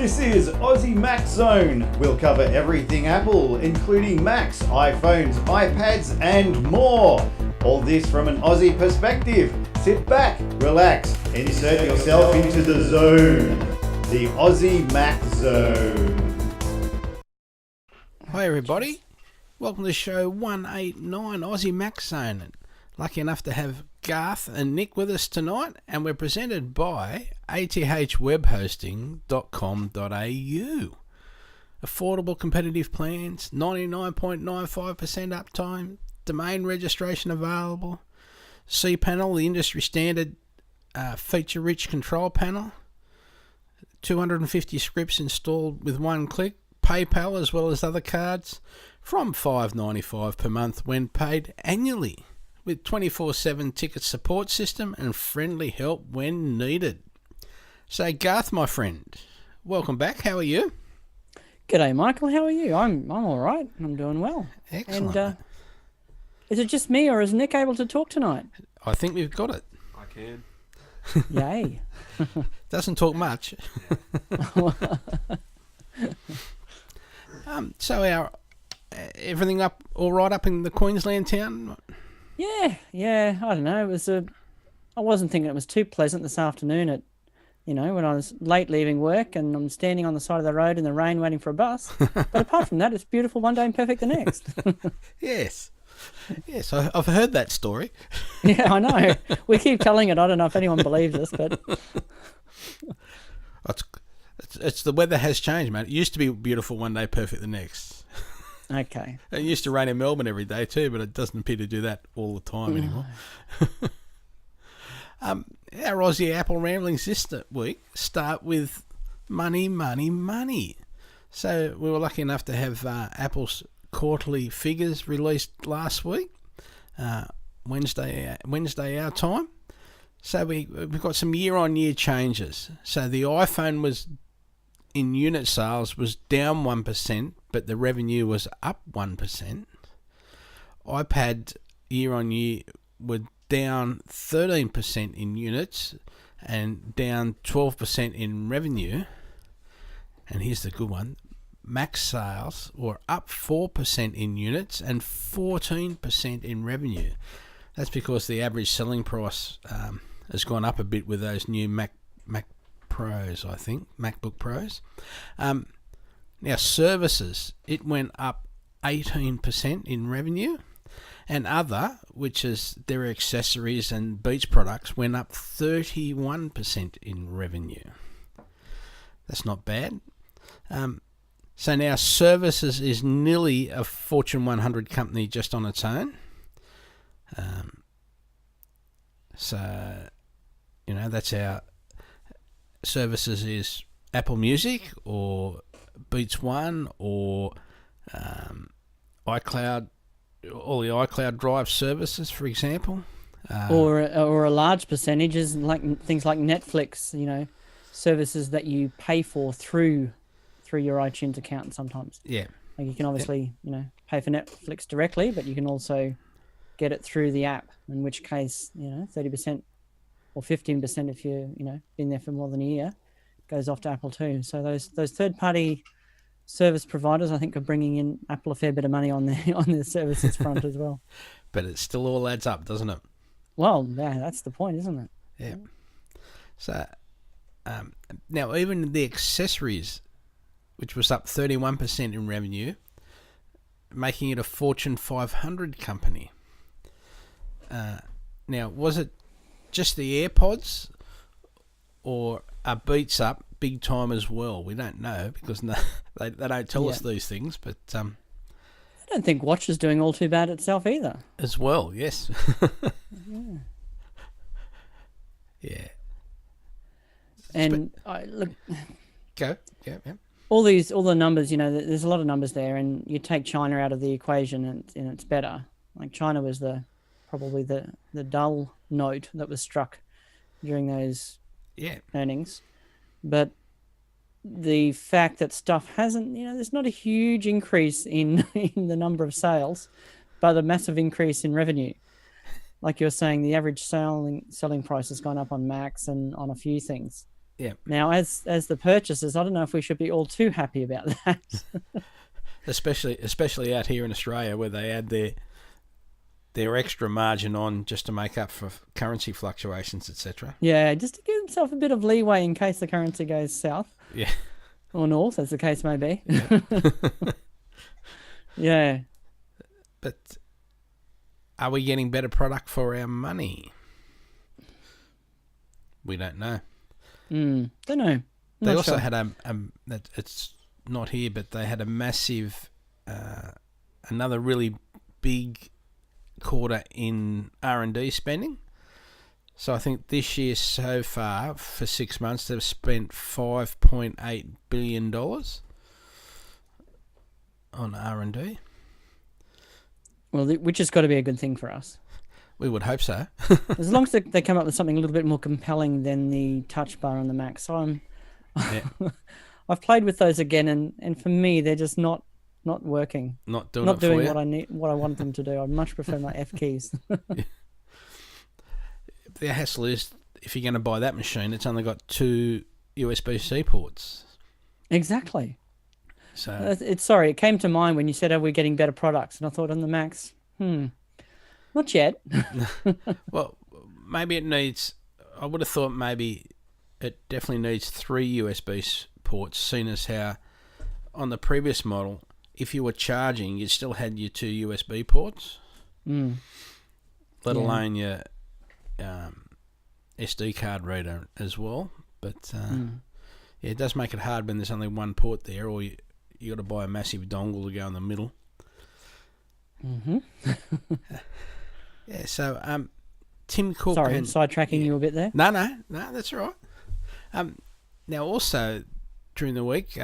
This is Aussie Mac Zone. We'll cover everything Apple, including Macs, iPhones, iPads, and more. All this from an Aussie perspective. Sit back, relax, insert yourself into the zone. The Aussie Mac Zone. Hi everybody, welcome to show 189 Aussie Mac Zone. Lucky enough to have Garth and Nick with us tonight, and we're presented by athwebhosting.com.au. Affordable competitive plans, 99.95% uptime, domain registration available, cPanel, the industry standard feature-rich control panel, 250 scripts installed with one click, PayPal as well as other cards, from $5.95 per month when paid annually, with 24/7 ticket support system and friendly help when needed. So Garth, my friend, welcome back. How are you? G'day, Michael. How are you? I'm all right. I'm doing well. Excellent. And is it just me, or is Nick able to talk tonight? I think we've got it. I can. Yay. Doesn't talk much. So our everything up all right up in the Queensland town? Yeah. I don't know. I wasn't thinking it was too pleasant this afternoon when I was late leaving work and I'm standing on the side of the road in the rain waiting for a bus. But apart from that, it's beautiful one day and perfect the next. Yes, I've heard that story. Yeah, I know. We keep telling it. I don't know if anyone believes us, but it's the weather has changed, mate. It used to be beautiful one day, perfect the next. okay. It used to rain in Melbourne every day too, but it doesn't appear to do that all the time anymore. Our Aussie Apple Ramblings this week start with money. So we were lucky enough to have Apple's quarterly figures released last week, Wednesday our time. So we've got some year-on-year changes. So the iPhone was in unit sales was down 1%, but the revenue was up 1%. iPad year-on-year were down 13% in units and down 12% in revenue. And here's the good one. Mac sales were up 4% in units and 14% in revenue. That's because the average selling price has gone up a bit with those new Mac Pros, I think, MacBook Pros. Now, services, it went up 18% in revenue, and other, which is their accessories and Beats products, went up 31% in revenue. That's not bad. So now services is nearly a Fortune 100 company just on its own. That's our services is Apple Music or Beats One or iCloud, all the iCloud Drive services, for example. Or a large percentage is like things like Netflix, services that you pay for through your iTunes account sometimes. Yeah. Like you can obviously, pay for Netflix directly, but you can also get it through the app, in which case, 30% or 15% if you've, been there for more than a year, goes off to Apple too. So those third-party service providers, I think, are bringing in Apple a fair bit of money on their services front as well. But it still all adds up, doesn't it? Well, yeah, that's the point, isn't it? Yeah. So now even the accessories, which was up 31% in revenue, making it a Fortune 500 company. Now, was it just the AirPods, or are Beats up big time as well? We don't know because they don't tell us these things, but I don't think Watch is doing all too bad itself either. As well, yes. Yeah. And Go. Yeah. all the numbers, there's a lot of numbers there, and you take China out of the equation and it's better. Like China was probably the dull note that was struck during those earnings. But the fact that stuff hasn't, there's not a huge increase in the number of sales, but a massive increase in revenue. Like you're saying, the average selling price has gone up on Macs and on a few things. Yeah. Now, as the purchasers, I don't know if we should be all too happy about that. especially out here in Australia, where they add their extra margin on just to make up for currency fluctuations, etc. Yeah, just to give himself a bit of leeway in case the currency goes south. Yeah. Or north, as the case may be. Yeah. Yeah. But are we getting better product for our money? We don't know. Don't know. They also had it's not here, but they had a massive, another really big quarter in R&D spending. So I think this year so far, for 6 months, they've spent $5.8 billion on R&D. Well, which has got to be a good thing for us. We would hope so. As long as they come up with something a little bit more compelling than the touch bar on the Mac. So I've played with those again, and for me, they're just not working. Not doing what I want them to do. I much prefer my F keys. The hassle is, if you're going to buy that machine, it's only got 2 USB-C ports. Exactly. So it came to mind when you said, "Are we getting better products?" And I thought on the Macs, not yet. Well, maybe it needs. I would have thought maybe it definitely needs 3 USB ports, seeing as how on the previous model, if you were charging, you still had your 2 USB ports, let alone your SD card reader as well. But it does make it hard when there's only one port there, or you got to buy a massive dongle to go in the middle. Yeah. So Tim Cook. Sorry, sidetracking you a bit there. No, that's all right. Now also during the week,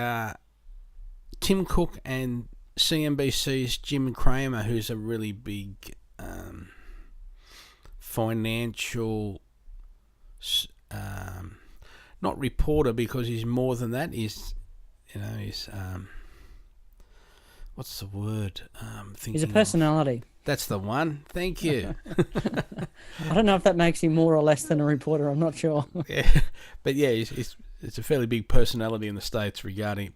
Tim Cook and CNBC's Jim Cramer, who's a really big financial, not reporter, because he's more than that. He's what's the word? He's a personality. That's the one. Thank you. I don't know if that makes him more or less than a reporter. I'm not sure. Yeah, but yeah, it's a fairly big personality in the States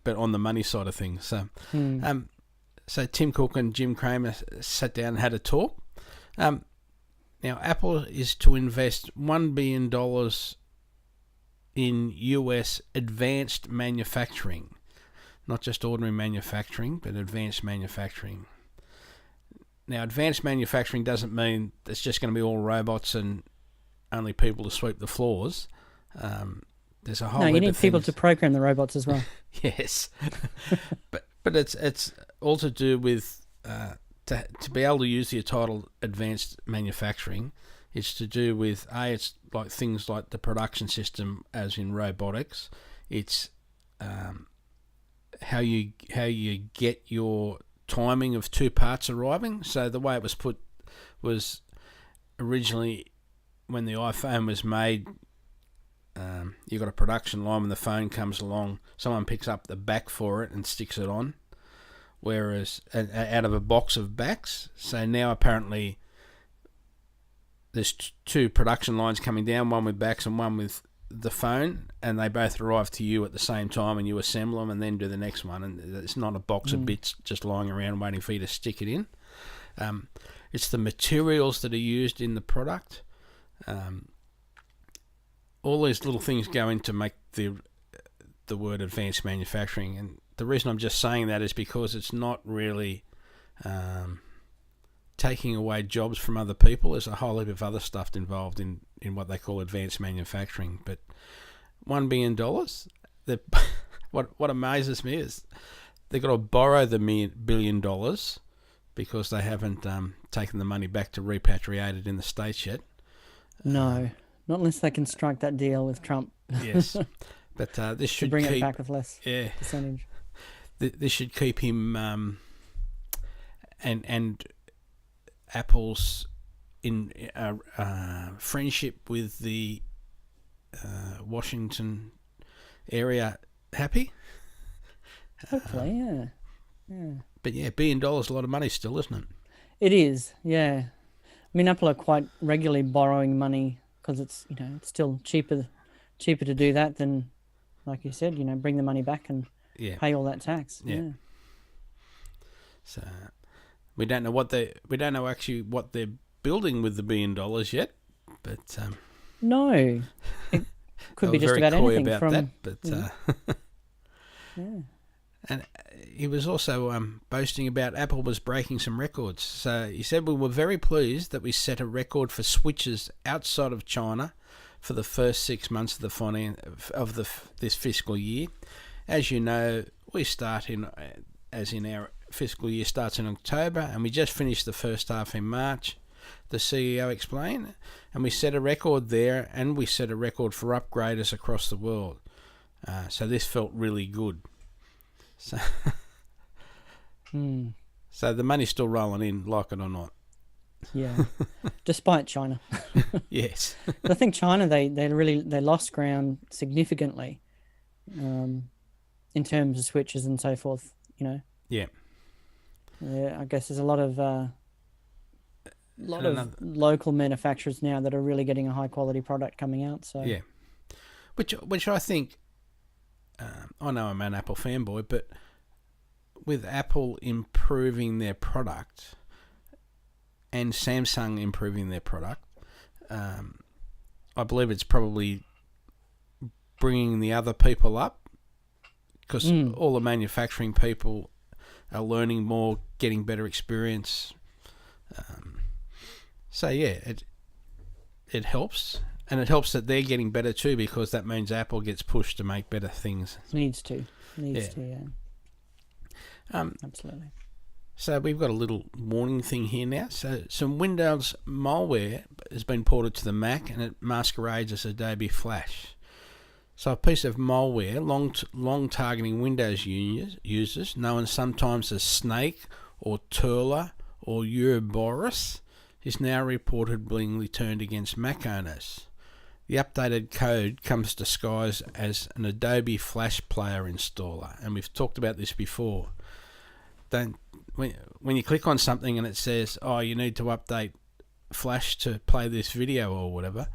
but on the money side of things. So, so Tim Cook and Jim Cramer sat down and had a talk. Now, Apple is to invest $1 billion in US advanced manufacturing. Not just ordinary manufacturing, but advanced manufacturing. Now, advanced manufacturing doesn't mean it's just going to be all robots and only people to sweep the floors. There's a whole heap of things. No, you need people to program the robots as well. Yes. but it's all to do with to be able to use the title advanced manufacturing. It's to do with it's like things like the production system, as in robotics. It's how you get your timing of 2 parts arriving. So the way it was put was originally when the iPhone was made, you got a production line. When the phone comes along, someone picks up the back for it and sticks it on, whereas out of a box of backs. So now apparently there's 2 production lines coming down, one with backs and one with the phone, and they both arrive to you at the same time, and you assemble them and then do the next one. And it's not a box of bits just lying around waiting for you to stick it in. It's the materials that are used in the product. All these little things go in to make the word advanced manufacturing. And the reason I'm just saying that is because it's not really taking away jobs from other people. There's a whole heap of other stuff involved in what they call advanced manufacturing. But $1 billion, what amazes me is they've got to borrow the $1 billion because they haven't taken the money back to repatriate it in the States yet. No, not unless they can strike that deal with Trump. Yes, but this should bring it back with less percentage. This should keep him and Apple's in friendship with the Washington area happy. Hopefully, yeah. But yeah, $1 billion is a lot of money still, isn't it? It is, yeah. I mean, Apple are quite regularly borrowing money because it's it's still cheaper to do that than like you said, bring the money back and pay all that tax. Yeah. So we don't know actually what they're building with the $1 billion yet, but no, it could be just about anything about from that. But and he was also boasting about Apple was breaking some records. So he said we were very pleased that we set a record for switches outside of China for the first 6 months of this fiscal year. As you know, we start our fiscal year starts in October, and we just finished the first half in March. The CEO explained, and we set a record there, and we set a record for upgraders across the world. So this felt really good. So, so the money's still rolling in, like it or not. Yeah, despite China. Yes. I think China, they lost ground significantly in terms of switches and so forth, Yeah. Yeah, I guess there's a lot of local manufacturers now that are really getting a high quality product coming out. So yeah, which I think, I know I'm an Apple fanboy, but with Apple improving their product and Samsung improving their product, I believe it's probably bringing the other people up, because all the manufacturing people are learning more, getting better experience. So yeah, it helps, and it helps that they're getting better too, because that means Apple gets pushed to make better things. Needs to, yeah. Absolutely. So we've got a little warning thing here now. So some Windows malware has been ported to the Mac, and it masquerades as Adobe Flash. So a piece of malware, long targeting Windows users, known sometimes as Snake or Turla or Ouroboros, is now reportedly turned against Mac owners. The updated code comes disguised as an Adobe Flash Player installer, and we've talked about this before. When you click on something and it says, "Oh, you need to update Flash to play this video" or whatever,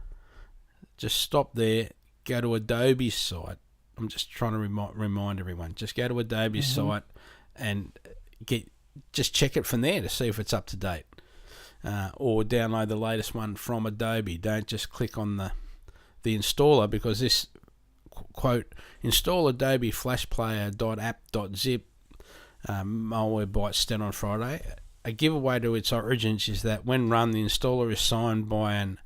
just stop there. Go to Adobe's site. I'm just trying to remind everyone. Just go to Adobe's site and just check it from there to see if it's up to date. Or download the latest one from Adobe. Don't just click on the installer, because this quote, install Adobe Flash Player.app.zip malware bites down on Friday. A giveaway to its origins is that when run, the installer is signed by an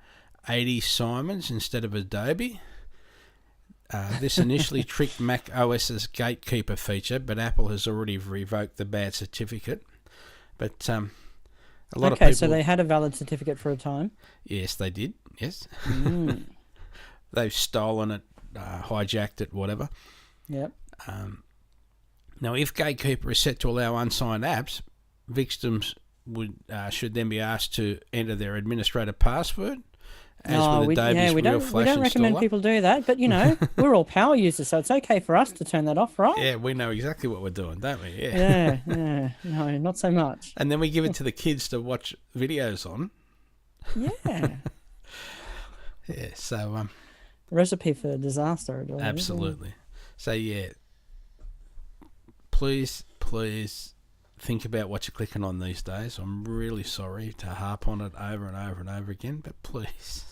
80 Simons instead of Adobe. This initially tricked Mac OS's gatekeeper feature, but Apple has already revoked the bad certificate. But a lot of people... so they had a valid certificate for a time? Yes, they did. Yes. They've stolen it, hijacked it, whatever. Yep. Now, if Gatekeeper is set to allow unsigned apps, victims should then be asked to enter their administrator password. We don't recommend people do that, but we're all power users, so it's okay for us to turn that off, right? Yeah, we know exactly what we're doing, don't we? Yeah. No, not so much. And then we give it to the kids to watch videos on. Yeah. Yeah, so recipe for disaster. Absolutely. So yeah, please think about what you're clicking on these days. I'm really sorry to harp on it over and over and over again, but please.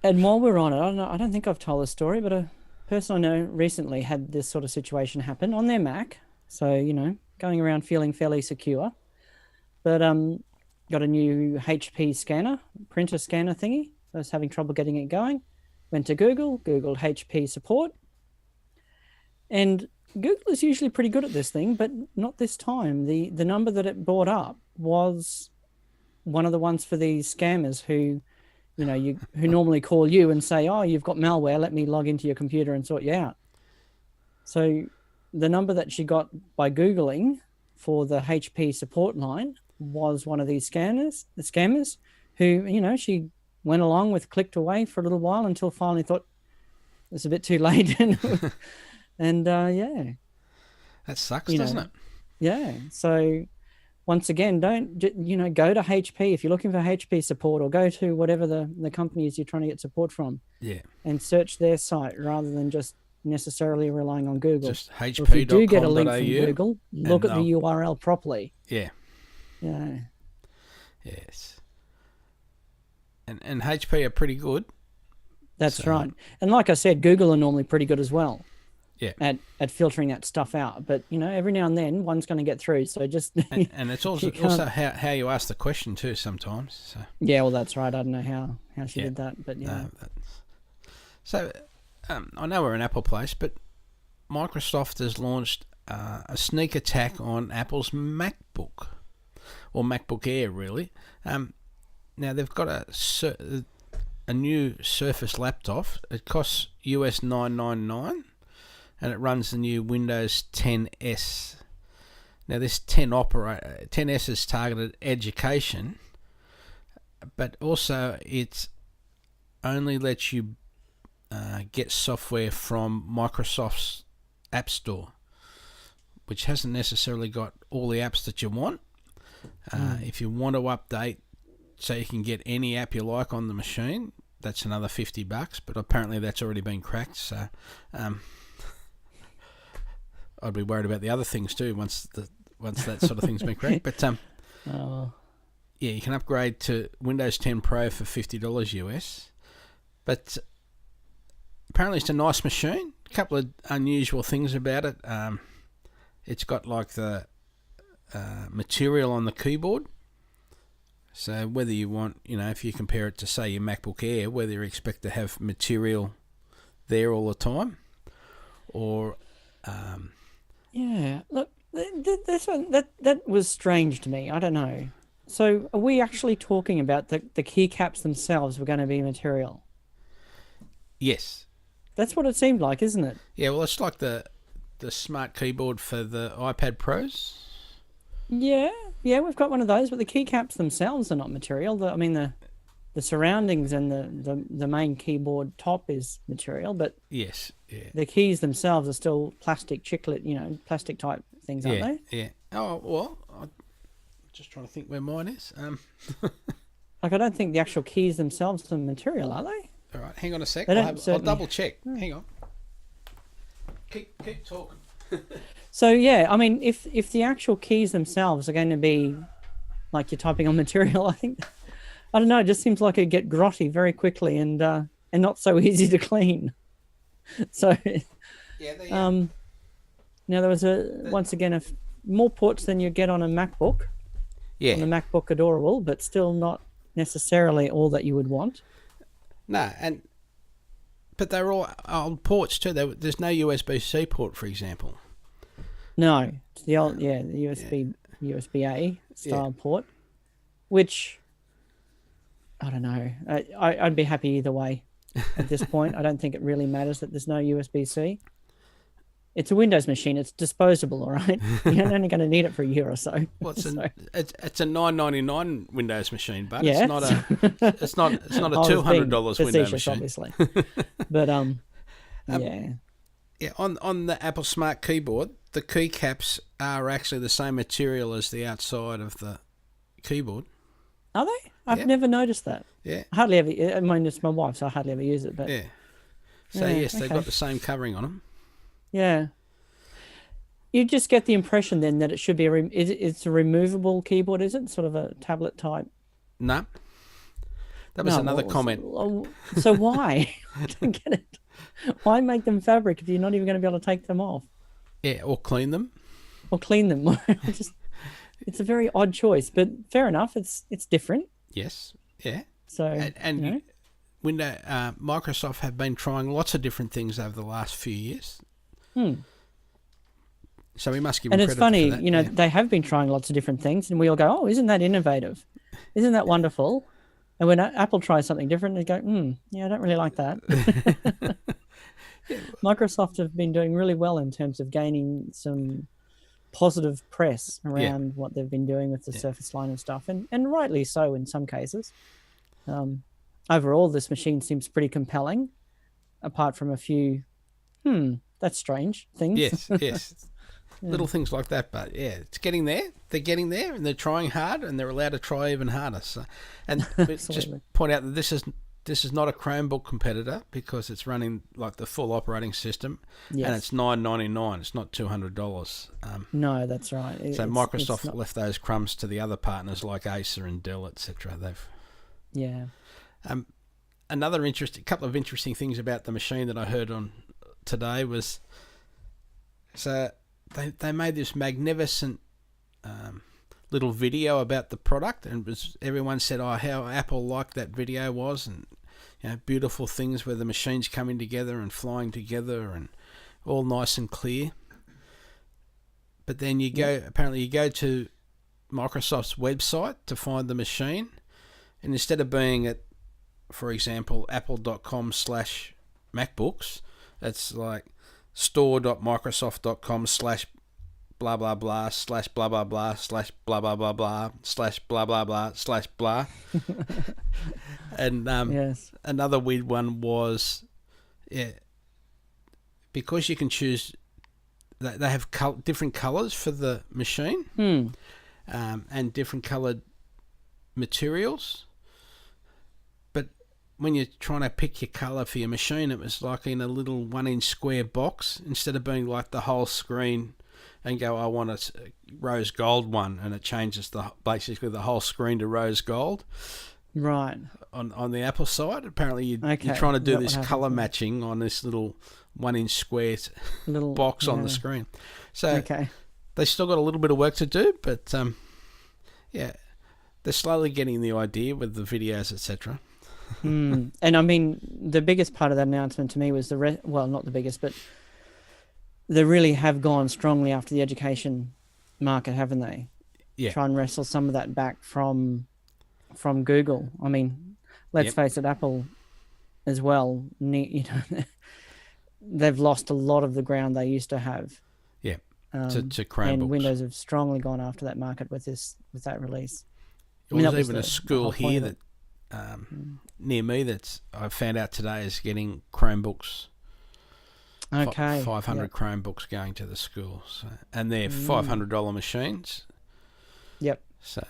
And while we're on it, I don't think I've told the story, but a person I know recently had this sort of situation happen on their Mac. So, going around feeling fairly secure, but got a new HP scanner, printer scanner thingy. I was having trouble getting it going. Went to Googled HP support, and Google is usually pretty good at this thing, but not this time. The number that it brought up was one of the ones for these scammers who normally call you and say, "Oh, you've got malware. Let me log into your computer and sort you out." So the number that she got by Googling for the HP support line was one of these scammers who, she went along with, clicked away for a little while until finally thought it's a bit too late. And yeah. That sucks, doesn't it? Yeah. So once again, don't, go to HP if you're looking for HP support, or go to whatever the company is you're trying to get support from. Yeah. And search their site rather than just, necessarily relying on Google. Just Or if you do get a link from hp.com.au. Google, look at the URL properly. Yeah. Yeah. Yes. And HP are pretty good. That's right. And like I said, Google are normally pretty good as well. Yeah. At filtering that stuff out. But, every now and then one's going to get through. So just... And it's also how you ask the question too sometimes. So. Yeah, well, that's right. I don't know how she did that. But, yeah. So, I know we're an Apple place, but Microsoft has launched a sneak attack on Apple's MacBook. Or MacBook Air, really. Now, they've got a new Surface laptop. It costs US $999, and it runs the new Windows 10S. Now, this 10S is targeted education, but also it only lets you get software from Microsoft's App Store, which hasn't necessarily got all the apps that you want. If you want to update so you can get any app you like on the machine, that's another $50, but apparently that's already been cracked, so I'd be worried about the other things too once that sort of thing's been cracked. But yeah, you can upgrade to Windows 10 Pro for $50 US, but apparently it's a nice machine. A couple of unusual things about it. It's got like the material on the keyboard. So whether you want, if you compare it to, say, your MacBook Air, whether you expect to have material there all the time, or... yeah, look, this one, that was strange to me. I don't know. So are we actually talking about the keycaps themselves were going to be material? Yes. That's what it seemed like, isn't it? Yeah, well, it's like the smart keyboard for the iPad Pros. Yeah, we've got one of those, but the keycaps themselves are not material. The surroundings and the main keyboard top is material, but yes, yeah, the keys themselves are still plastic chiclet, plastic type things, aren't they? Yeah. Oh well, I'm just trying to think where mine is. Like, I don't think the actual keys themselves are material, are they? All right, hang on a sec. I'll double check. Hang on. Keep talking. So yeah, I mean, if the actual keys themselves are going to be like you're typing on material, I don't know, it just seems like it'd get grotty very quickly and not so easy to clean. So now there was once again more ports than you get on a MacBook. Yeah. On the MacBook Adorable, but still not necessarily all that you would want. No, but they're all old ports too. There's no USB-C port, for example. No, it's the old, the USB-A style port, which, I don't know. I'd be happy either way at this point. I don't think it really matters that there's no USB-C. It's a Windows machine. It's disposable, all right? You're only going to need it for a year or so. Well, it's a $9.99 Windows machine, but yeah, it's not a $200 Windows machine. Obviously. But yeah. Yeah, on the Apple Smart Keyboard, the keycaps are actually the same material as the outside of the keyboard. Are they? I've never noticed that. Yeah. I hardly ever. I mean, it's my wife, so I hardly ever use it. But yeah. So yes, they've got the same covering on them. Yeah. You just get the impression then that it should be it's a removable keyboard, is it? Sort of a tablet type. No. That was another comment. So why? I don't get it. Why make them fabric if you're not even going to be able to take them off? Yeah, or clean them. It's a very odd choice, but fair enough. It's different. Yes. Yeah. So and Microsoft have been trying lots of different things over the last few years. So we must give them credit for that. And it's funny, they have been trying lots of different things, and we all go, "Oh, isn't that innovative? Isn't that wonderful?" And when Apple tries something different, they go, I don't really like that. Microsoft have been doing really well in terms of gaining some positive press around what they've been doing with the Surface line and stuff, and rightly so in some cases. Overall, this machine seems pretty compelling, apart from a few, that's strange things. Yes. Little things like that, but it's getting there. They're getting there, and they're trying hard, and they're allowed to try even harder. So, and just point out that this is this is not a Chromebook competitor because it's running like the full operating system, Yes. and it's $9.99. It's not $200. No, that's right. So Microsoft left those crumbs to the other partners like Acer and Dell, etc. Yeah. Another couple of interesting things about the machine that I heard on today was, so they made this magnificent little video about the product, and everyone said, oh, how Apple liked that video was, and beautiful things where the machine's coming together and flying together and all nice and clear. But then apparently you go to Microsoft's website to find the machine, and instead of being at, for example, apple.com/MacBooks, it's like store.microsoft.com/ blah blah blah / blah blah blah / blah blah blah blah / blah blah blah / blah. And Yes. another weird one was, because you can choose, they have different colours for the machine, and different coloured materials. But when you're trying to pick your colour for your machine, it was like in a little 1-inch square box, instead of being like the whole screen and go, I want a rose gold one, and it changes basically the whole screen to rose gold. Right. On the Apple side, apparently you're trying to do this colour matching on this little 1-inch square box on the screen. So they still got a little bit of work to do, but they're slowly getting the idea with the videos, etc. And I mean, the biggest part of that announcement to me was well, not the biggest, but they really have gone strongly after the education market, haven't they? Yeah. Try and wrestle some of that back from Google. I mean, let's face it, Apple as well, they've lost a lot of the ground they used to have. Yeah. To Chromebooks. And Windows have strongly gone after that market with that release. There's even a school here that near me that I found out today is getting Chromebooks. Okay. 500 Chromebooks going to the school, and they're $500 machines. Yep. So,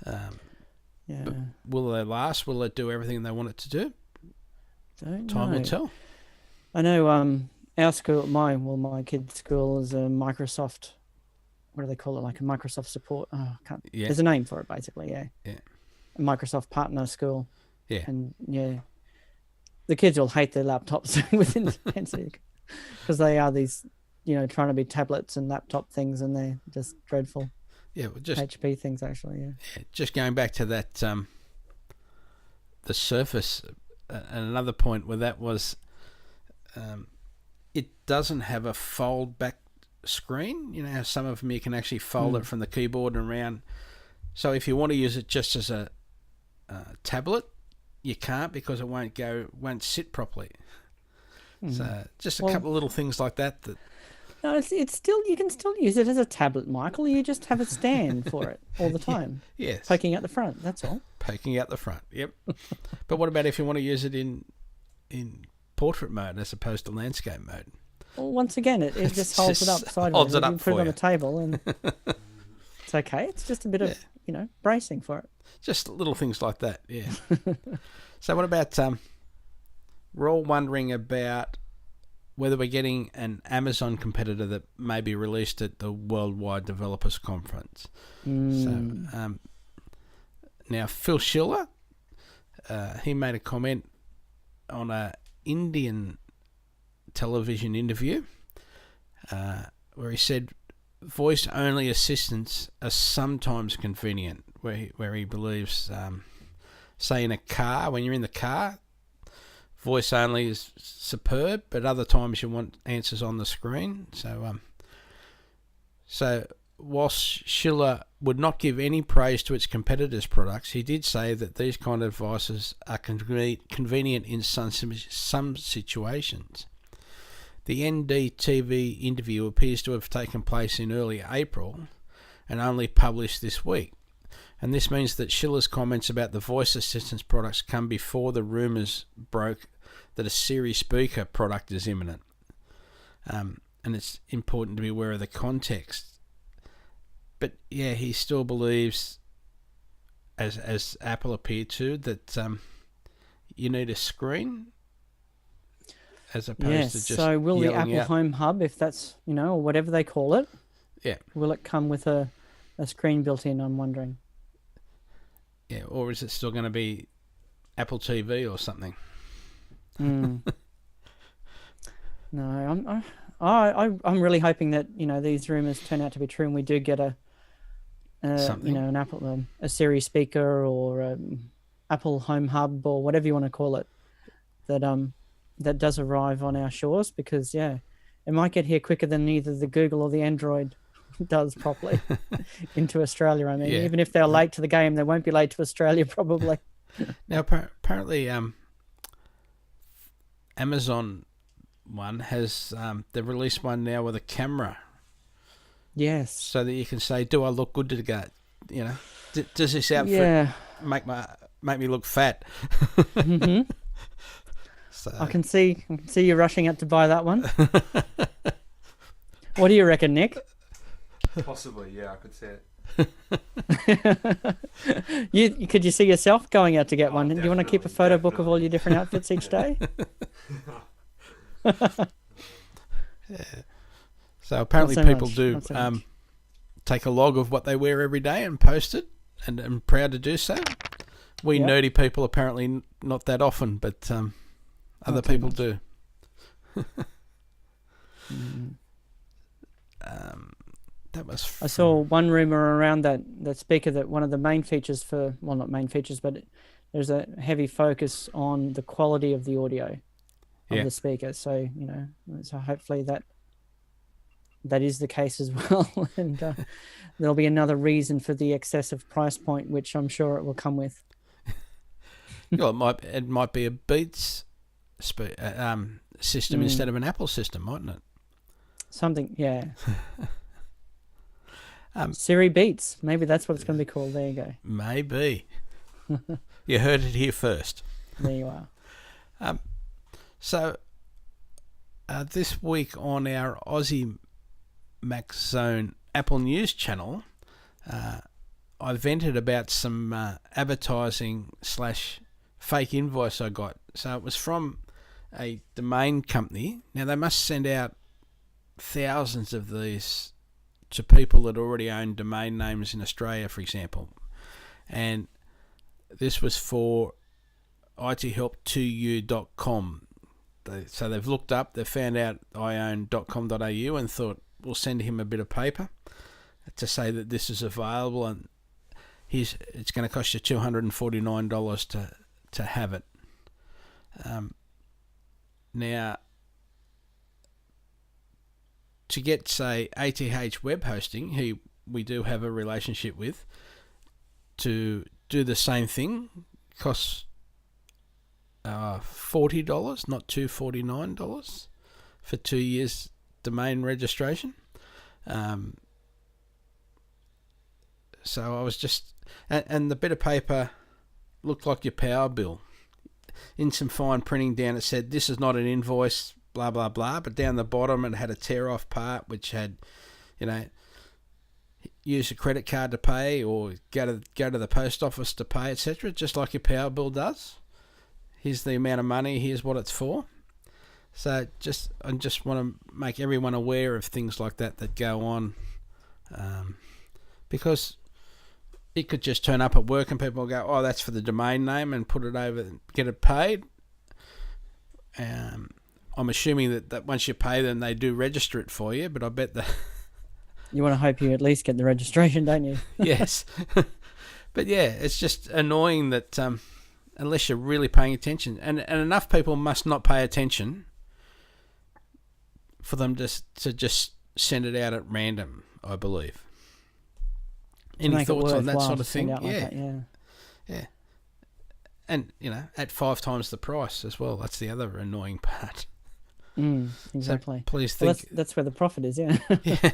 but will they last? Will it do everything they want it to do? Time will tell. I know. Our school, my kid's school is a Microsoft. What do they call it? Like a Microsoft support. Oh, I can't. Yeah. There's a name for it, basically. Yeah. Yeah. A Microsoft partner school. Yeah. And the kids will hate their laptops within the because they are these, trying to be tablets and laptop things, and they're just dreadful. Yeah, just HP things actually. Yeah. Just going back to that, the Surface, and another point with that was, it doesn't have a fold back screen. How some of them you can actually fold it from the keyboard and around. So if you want to use it just as a tablet, you can't, because it won't sit properly. So just a couple of little things like that. No, it's still, you can still use it as a tablet, Michael. You just have a stand for it all the time. Yes. Poking out the front, that's all. Poking out the front, yep. But what about if you want to use it in portrait mode as opposed to landscape mode? Well, once again, it just holds it up sideways. Holds it up you for put it on you. the table, and it's okay. It's just a bit of, bracing for it. Just little things like that, yeah. So what about, we're all wondering about whether we're getting an Amazon competitor that may be released at the Worldwide Developers Conference. So now Phil Schiller, he made a comment on a Indian television interview where he said voice-only assistants are sometimes convenient, where he believes, say in a car, when you're in the car, voice only is superb, but other times you want answers on the screen. So whilst Schiller would not give any praise to its competitors' products, he did say that these kind of devices are convenient in some situations. The NDTV interview appears to have taken place in early April and only published this week. And this means that Schiller's comments about the voice assistance products come before the rumours broke that a Siri speaker product is imminent. And it's important to be aware of the context. But yeah, he still believes, as Apple appeared to, that you need a screen as opposed Yes. to just So will the yelling Apple out. Home Hub, if that's, or whatever they call it, Yeah. will it come with a screen built in? I'm wondering. Yeah, or is it still going to be Apple TV or something? No, I'm really hoping that these rumors turn out to be true and we do get Something. an Apple a Siri speaker or Apple Home Hub or whatever you want to call it that does arrive on our shores, because it might get here quicker than either the Google or the Android does properly into Australia. I mean, Yeah. even if they're late to the game, they won't be late to Australia probably. Now, apparently, Amazon one has they've released one now with a camera, Yes. so that you can say, "Do I look good to go?" Does this outfit make me look fat? Mm-hmm. So, I can see you rushing out to buy that one. What do you reckon, Nick? Possibly, yeah, I could see it. Could you see yourself going out to get one? Do you want to keep a definitely, photo book of all your different outfits each day? So apparently Not so people much, do not so much. take a log of what they wear every day and post it, and I'm proud to do so. We Yep. nerdy people apparently not that often, but other too people much. do. That was. I saw one rumor around that speaker that one of the main features not main features, but there's a heavy focus on the quality of the audio of the speaker. So, so hopefully that is the case as well. And there'll be another reason for the excessive price point, which I'm sure it will come with. Well, it might be a Beats system instead of an Apple system, mightn't it? Something, yeah. Siri Beats. Maybe that's what it's going to be called. There you go. Maybe. You heard it here first. There you are. So, this week on our Aussie Max Zone Apple News channel, I vented about some advertising / fake invoice I got. So it was from a domain company. Now they must send out thousands of these to people that already own domain names in Australia, for example. And this was for ithelp2u.com. So they've looked up, they've found out I own .com.au and thought, we'll send him a bit of paper to say that this is available, and it's going to cost you $249 to have it. Now, to get, say, ATH web hosting, we do have a relationship with, to do the same thing costs $40, not $249 for 2 years domain registration. So I was just, and the bit of paper looked like your power bill. In some fine printing down, it said, this is not an invoice, blah, blah, blah. But down the bottom, it had a tear-off part, which had, use a credit card to pay or go to the post office to pay, etc., just like your power bill does. Here's the amount of money, here's what it's for. So I just want to make everyone aware of things like that go on, because it could just turn up at work and people will go, oh, that's for the domain name, and put it over and get it paid. I'm assuming that once you pay them, they do register it for you, but I bet that... You want to hope you at least get the registration, don't you? Yes. But yeah, it's just annoying that unless you're really paying attention, and enough people must not pay attention for them to just send it out at random, I believe. Any thoughts on that sort of thing? Yeah. And, at 5 times the price as well. That's the other annoying part. Exactly. So please think... Well, that's where the profit is, yeah. Yeah.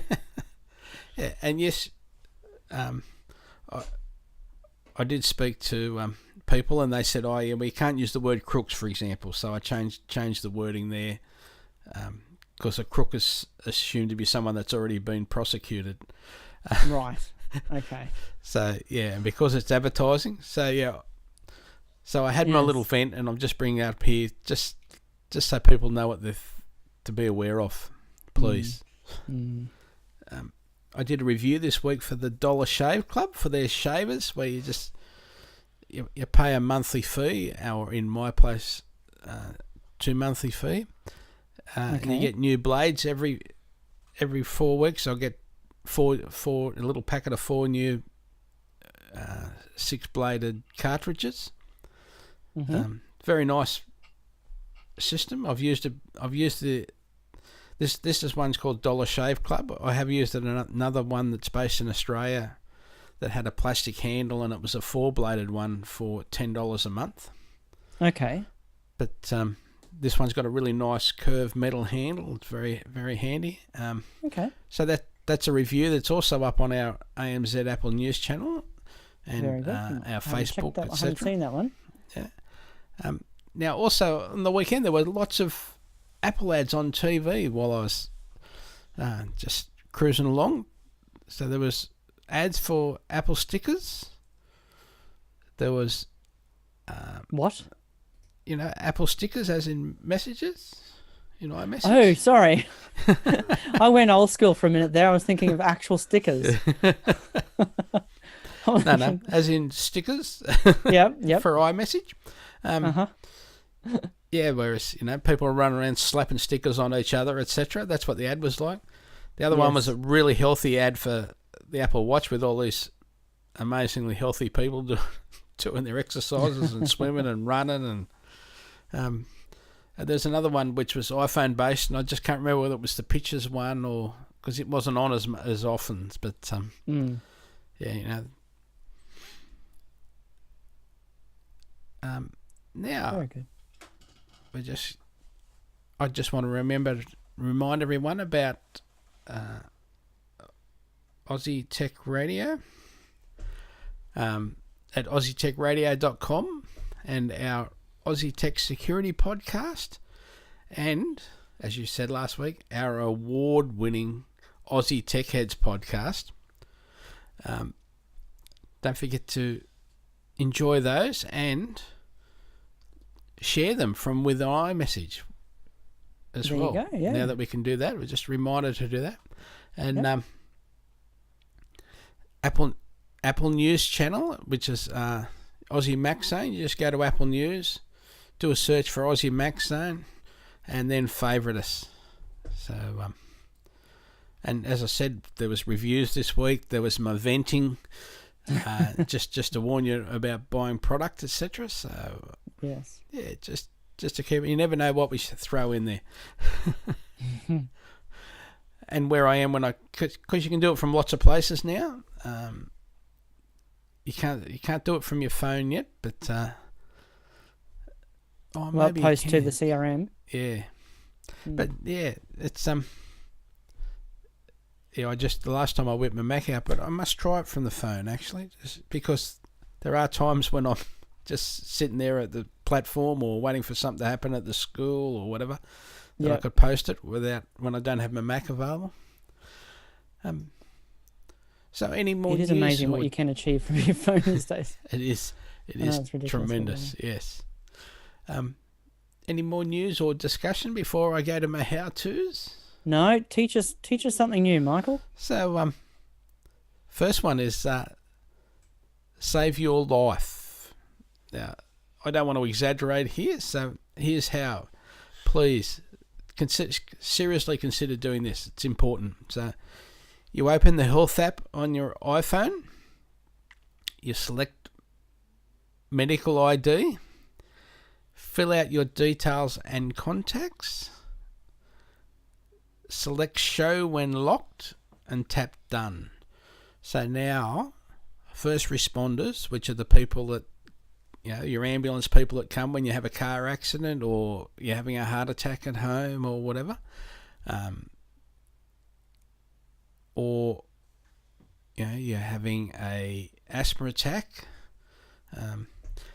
Yeah, and yes, I did speak to people, and they said, "Oh, yeah, we can't use the word crooks, for example." So I changed the wording there, because a crook is assumed to be someone that's already been prosecuted. Right. Okay. So yeah, and because it's advertising, so yeah, So I had my Yes. little vent, and I'm just bringing it up here just so people know what they're to be aware of, please. I did a review this week for the Dollar Shave Club for their shavers, where you pay a monthly fee, or in my place, 2 monthly fee, and you get new blades every 4 weeks. I'll get a little packet of 4 new 6-bladed cartridges. Very nice system. I've used this one's called Dollar Shave Club. I have used another one that's based in Australia that had a plastic handle, and it was a 4-bladed one for $10 a month. Okay. But this one's got a really nice curved metal handle. It's very, very handy. Okay. So that's a review that's also up on our AMZ Apple News channel and Very good. our Facebook, I haven't seen that one. Yeah. Now, also on the weekend, there were lots of Apple ads on TV while I was just cruising along. So there was ads for Apple stickers. There was What? Apple stickers as in messages, iMessage. Oh, sorry. I went old school for a minute there. I was thinking of actual stickers. No, as in stickers. Yep. For iMessage. Uh-huh. Yeah, whereas people are running around slapping stickers on each other, etc. That's what the ad was like. The other one was a really healthy ad for the Apple Watch with all these amazingly healthy people doing their exercises and swimming and running, and there's another one which was iPhone based, and I just can't remember whether it was the pictures one or because it wasn't on as often. But yeah, now Very good. I just want to remind everyone about Aussie Tech Radio at aussietechradio.com and our Aussie Tech Security podcast, and as you said last week, our award-winning Aussie Tech Heads podcast. Don't forget to enjoy those and share them from with iMessage as There well. you go, yeah. Now that we can do that, we're just reminded to do that. And Apple News channel, which is Aussie Mac Zone. You just go to Apple News, do a search for Aussie Mac Zone, and then favourite us. So, and as I said, there was reviews this week. There was my venting, just to warn you about buying product, etc. So, yes, yeah, just to keep. You never know what we should throw in there. And where I am because you can do it from lots of places now. You can't do it from your phone yet, but maybe post to the CRM. Yeah, but yeah, it's yeah. The last time I whipped my Mac out, but I must try it from the phone actually, just because there are times when I'm just sitting there at the platform or waiting for something to happen at the school or whatever. That I could post it when I don't have my Mac available. So any more news? It is amazing what you can achieve from your phone these days. It is tremendous, yes. Any more news or discussion before I go to my how-tos? No, teach us something new, Michael. So, first one is save your life. Now, I don't want to exaggerate here, so here's how. Please, seriously consider doing this. It's important. So, you open the Health app on your iPhone. You select Medical ID. Fill out your details and contacts. Select Show when locked and tap Done. So now, first responders, which are the people that, your ambulance people that come when you have a car accident or you're having a heart attack at home or whatever, or you're having a asthma attack.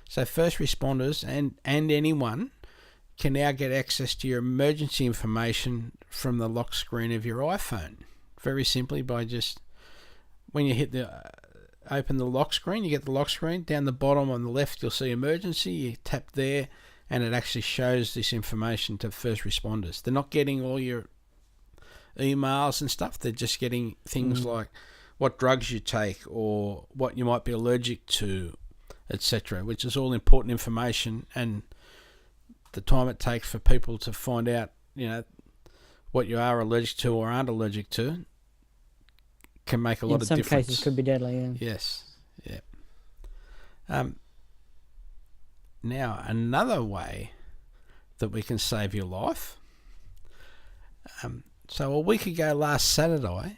So first responders and anyone can now get access to your emergency information from the lock screen of your iPhone. Very simply by just, when you hit the open the lock screen. You get the lock screen. Down the bottom on the left, you'll see emergency. You tap there, and it actually shows this information to first responders. They're not getting all your emails and stuff. They're just getting things like what drugs you take or what you might be allergic to, etc., which is all important information, and the time it takes for people to find out, what you are allergic to or aren't allergic to can make a lot of difference. In some cases could be deadly, yeah. Yes, yeah. Now, another way that we can save your life. So a week ago last Saturday,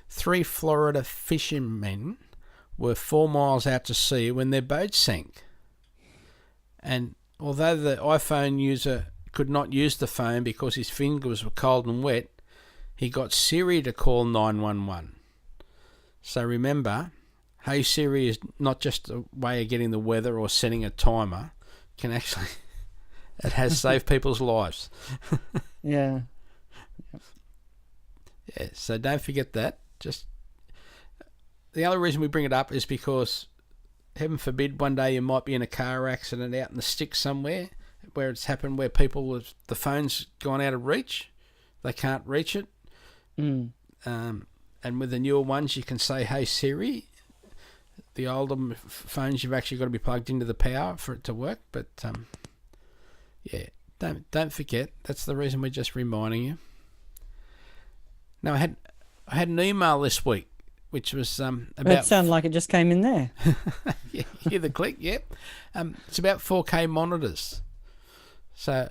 3 Florida fishermen were 4 miles out to sea when their boat sank. And although the iPhone user could not use the phone because his fingers were cold and wet, he got Siri to call 911. So remember, Hey Siri is not just a way of getting the weather or setting a timer. It has saved people's lives. Yeah. Yeah, so don't forget that. Just the other reason we bring it up is because, heaven forbid, one day you might be in a car accident out in the sticks somewhere where it's happened, where the phone's gone out of reach. They can't reach it. And with the newer ones, you can say, Hey Siri. The older phones, you've actually got to be plugged into the power for it to work. But, yeah, don't forget. That's the reason we're just reminding you. Now, I had an email this week, which was about... It sounded like it just came in there. Yeah, hear the click, yeah. It's about 4K monitors. So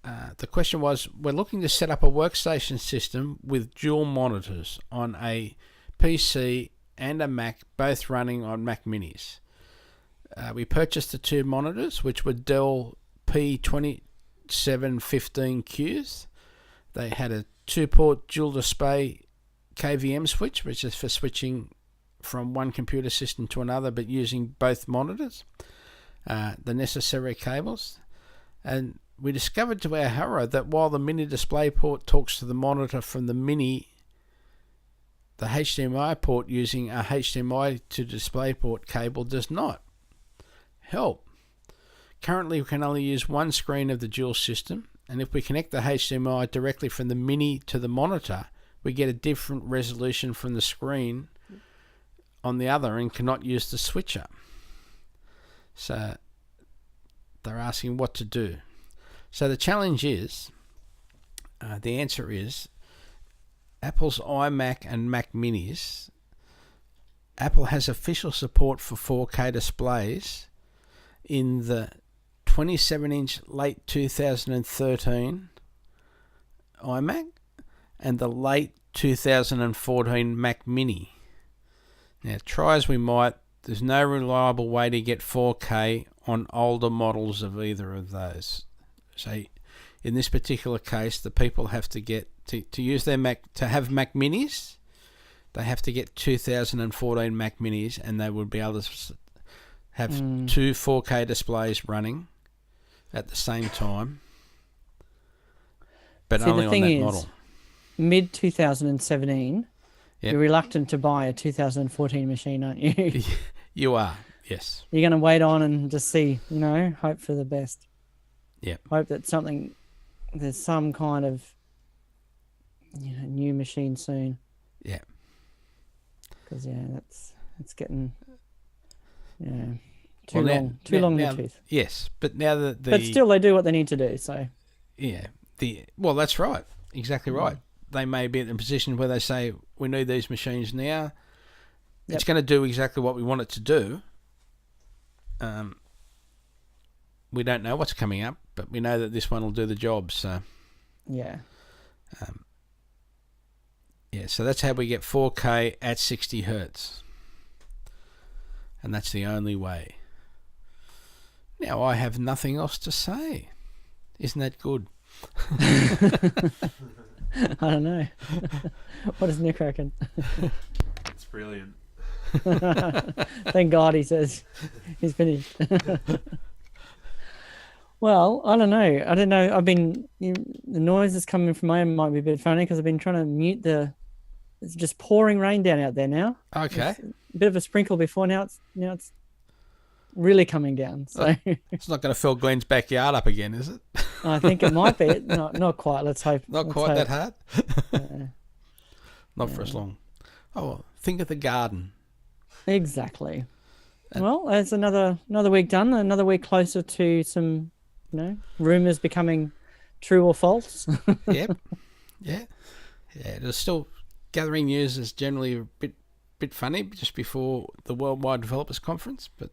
the question was, we're looking to set up a workstation system with dual monitors on a PC and a Mac, both running on Mac Minis. We purchased the 2 monitors, which were Dell P2715Qs. They had a 2-port dual display KVM switch, which is for switching from one computer system to another, but using both monitors, the necessary cables. And we discovered to our horror that while the mini display port talks to the monitor from the mini, the HDMI port using a HDMI to DisplayPort cable does not. Help. Currently, we can only use one screen of the dual system, and if we connect the HDMI directly from the mini to the monitor, we get a different resolution from the screen on the other and cannot use the switcher. So they're asking what to do. So the challenge is, the answer is, Apple's iMac and Mac Minis. Apple has official support for 4K displays in the 27-inch late 2013 iMac and the late 2014 Mac Mini. Now, try as we might, there's no reliable way to get 4K on older models of either of those. So in this particular case, the people have to get to use their Mac, to have Mac Minis, they have to get 2014 Mac Minis, and they would be able to have 2 4K displays running at the same time, but only on that model. Mid 2017, you're reluctant to buy a 2014 machine, aren't you? You are, yes. You're going to wait on and just see, hope for the best. Yeah. Hope that there's some kind of, new machine soon. Yeah. Because it's getting, too long in the tooth. Yes, but now that but still they do what they need to do. So. Yeah. Well, that's right. Exactly right. They may be in a position where they say, we need these machines now. Yep. It's going to do exactly what we want it to do. We don't know what's coming up, but we know that this one will do the job. So yeah. So that's how we get 4K at 60 hertz. And that's the only way. Now I have nothing else to say. Isn't that good? I don't know. What does Nick reckon? It's brilliant. Thank God he says he's finished. Well, I don't know. I've been the noise that's coming from my end might be a bit funny because I've been trying to mute the It's just pouring rain down out there now. Okay. It's a bit of a sprinkle before. Now it's really coming down. So It's not going to fill Glenn's backyard up again, is it? I think it might be. Not quite. Let's hope. Not Let's quite hope. that hard. Uh, Not for as long. Oh, well, think of the garden. exactly. Well, that's another week done. Another week closer to some, rumors becoming true or false. Yep. Yeah. There's still gathering news is generally a bit funny just before the Worldwide Developers Conference. But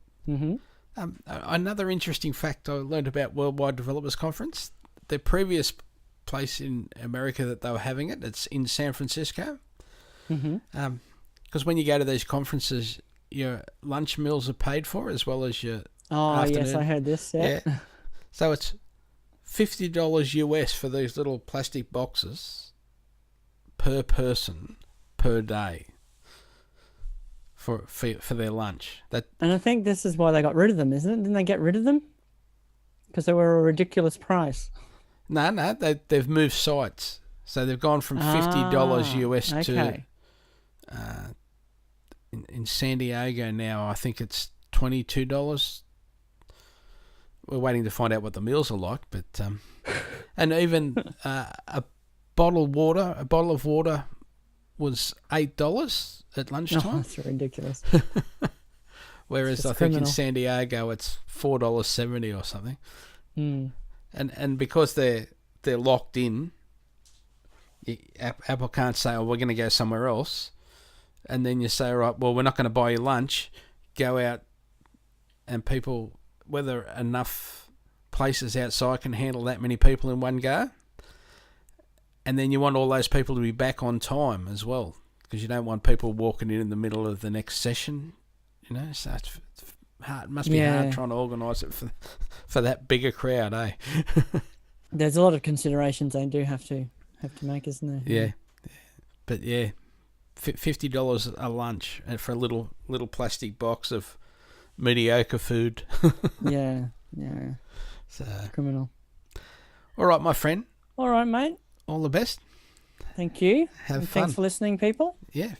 another interesting fact I learned about Worldwide Developers Conference: the previous place in America that they were having it, it's in San Francisco. Because when you go to these conferences, your lunch meals are paid for as well as your afternoon. Yes, I heard this. Yeah. So it's $50 US for these little plastic boxes per person per day for their lunch. And I think this is why they got rid of them, isn't it? Didn't they get rid of them? Because they were a ridiculous price. No, they've moved sites. So they've gone from $50 US to in San Diego now. I think it's $22. We're waiting to find out what the meals are like, but and even a bottle of water was $8 at lunchtime. Oh, that's ridiculous. Whereas I think in San Diego it's $4.70 or something. And because they're locked in, Apple can't say, "Oh, we're going to go somewhere else," and then you say, "Right, well, we're not going to buy you lunch. Go out," and people, whether enough places outside can handle that many people in one go, and then you want all those people to be back on time as well, because you don't want people walking in the middle of the next session, So it's hard. It must be hard trying to organise it for that bigger crowd, eh? There's a lot of considerations they do have to make, isn't there? Yeah. But yeah, $50 a lunch for a little plastic box of mediocre food. Yeah. So Criminal. all right, my friend. All right, mate. All the best. Thank you. Have fun. Thanks for listening, people. Yeah.